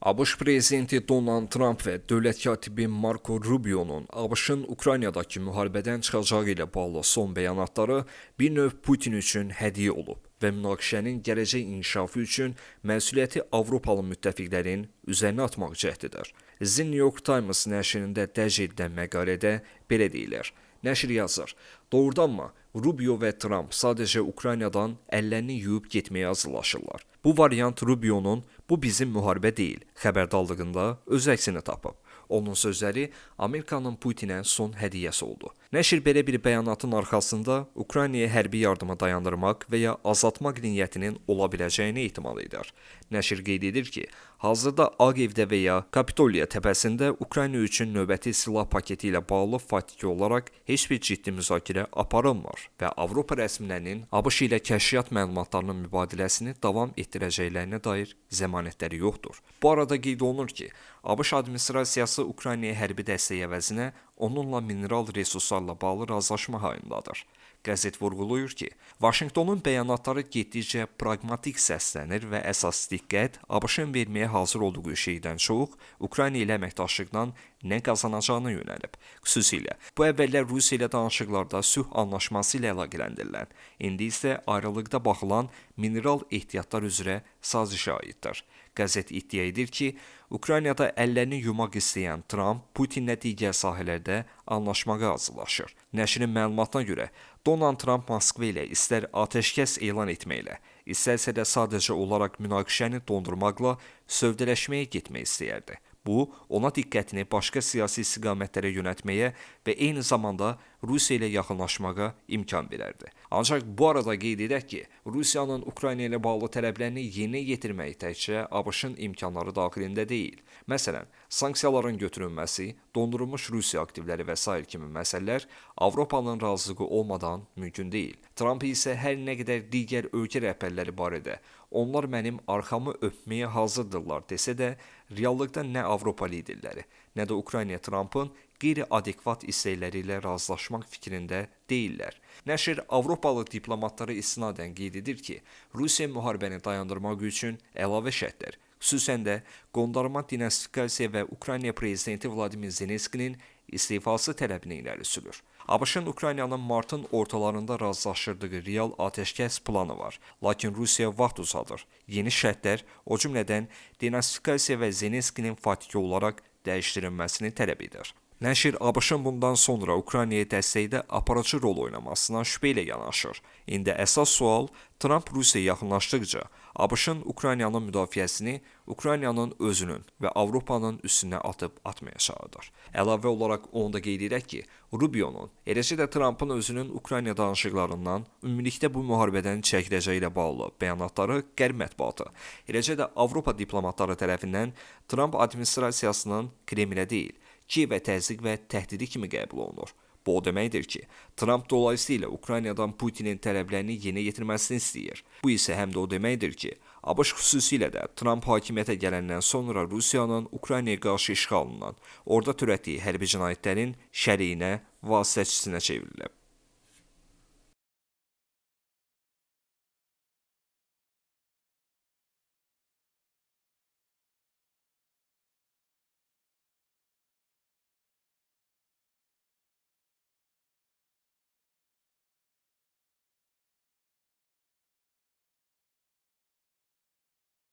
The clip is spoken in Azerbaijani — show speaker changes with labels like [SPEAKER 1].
[SPEAKER 1] ABŞ prezidenti Donald Trump və dövlət katibi Marco Rubio'nun ABŞ-ın Ukraynadakı müharibədən çıxacağı ilə bağlı son bəyanatları bir növ Putin üçün hədiyyə olub və münaqişənin gələcək inkişafı üçün məsuliyyəti Avropalı müttəfiqlərin üzərinə atmaq cəhdidir. The New York Times nəşrində dərc edilən məqalədə belə deyilir. Nəşr yazır, doğrudanmı Rubio və Trump sadəcə Ukraynadan əllərini yuyub getməyə hazırlaşırlar. Bu variant Rubio'nun "bu bizim müharibə deyil" xəbərdarlığında öz əksini tapıb. Onun sözləri Amerikanın Putinə son hədiyyəsi oldu. Nəşr belə bir bəyanatın arxasında Ukraynaya hərbi yardımı dayandırmaq və ya azaltmaq niyyətinin ola biləcəyini ehtimal edir. Nəşr qeyd edir ki, hazırda Ağ Evdə və ya Kapitoliya təpəsində Ukrayna üçün növbəti silah paketi ilə bağlı faktiki olaraq heç bir ciddi müzakirə aparılmır və Avropa rəsmilərinin ABŞ ilə kəşfiyyat məlumatlarının mübadiləsini davam etdirəcəklərinə dair zəmanətləri yoxdur. Bu arada qeyd olunur ki, ABŞ administrasiyası Ukraynaya hərbi dəstək əvəzinə onunla mineral resurslarla bağlı razılaşma hayındadır. Qəzet vurğulayır ki, Vaşinqtonun bəyanatları getdikcə praqmatik səslənir və əsas diqqət ABŞ-ın verməyə hazır olduğu şeydən çox Ukrayna ilə əməkdaşlıqdan nə qazanacağına yönəlib. Xüsusilə bu əvvəllər Rusiya ilə danışıqlarda sülh anlaşması ilə əlaqələndirilən, indi isə ayrılıqda baxılan mineral ehtiyatlar üzrə sazişə aiddir. Qəzet iddia edir ki, Ukraynada əllərini yumaq istəyən Trump Putinlə digər sahələrdə anlaşmağa hazırlaşır. Nəşrin məlumatına görə Donald Trump Moskva ilə istər atəşkəs elan etməklə, istərsə də sadəcə olaraq münaqişəni dondurmaqla sövdələşməyə getmək istəyərdi. Bu, ona diqqətini başqa siyasi istiqamətlərə yönəltməyə və eyni zamanda Rusiya ilə yaxınlaşmağa imkan verərdi. Ancaq bu arada qeyd edək ki, Rusiyanın Ukrayna ilə bağlı tələblərini yerinə yetirmək təkcə ABŞ-ın imkanları daxilində deyil. Məsələn, sanksiyaların götürülməsi, dondurulmuş Rusiya aktivləri və s. kimi məsələlər Avropanın razılığı olmadan mümkün deyil. Trump isə hər nə qədər digər ölkə rəhbərləri barədə onlar mənim arxamı öpməyə hazırdırlar desə də, reallıqda nə Avropa liderləri, nə də Ukrayna Trumpın qeyri-adekvat istəkləri ilə razılaşmaq fikrində deyillər. Nəşr Avropalı diplomatlara istinadən qeyd edir ki, Rusiya müharibəni dayandırmaq üçün əlavə şərtlər, xüsusən də qondarma dinastikasiya və Ukrayna prezidenti Vladimir Zelenskinin istifası tələbini irəli sürür. ABŞ-ın Ukraynanın martın ortalarında razılaşdırdığı real atəşkəs planı var. Lakin Rusiya vaxt uzadır. Yeni şərtlər, o cümlədən dinastikasiya və Zelenskinin faktiki olaraq dəyişdirilməsini tələb edir. Nəşr ABŞ-ın bundan sonra Ukraynaya dəstəkdə aparıcı rol oynamasına şübhə ilə yanaşır. İndi əsas sual Trump Rusiyaya yaxınlaşdıqca ABŞ-ın Ukraynanın müdafiəsini Ukraynanın özünün və Avropanın üstünə atıb atmayacağıdır. Əlavə olaraq onu da qeyd edək ki, Rubio'nun, eləcə də Trumpın özünün Ukrayna danışıqlarından ümumilikdə bu müharibədən çəkiləcəyi ilə bağlı bəyanatları qərb mətbuatı, eləcə də Avropa diplomatları tərəfindən Trump administrasiyasının Kremlə deyil, Kiyevə təzyiq və təhdidi kimi qəbul olunur. Bu o deməkdir ki, Trump dolayısıyla Ukraynadan Putinin tələblərini yerinə yetirməsini istəyir. Bu isə həm də o deməkdir ki, ABŞ xüsusilə də Trump hakimiyyətə gələndən sonra Rusiyanın Ukraynaya qarşı işğalından, orada törətdiyi hərbi cinayətlərin şəriyinə, vasitəçisinə çevrilib.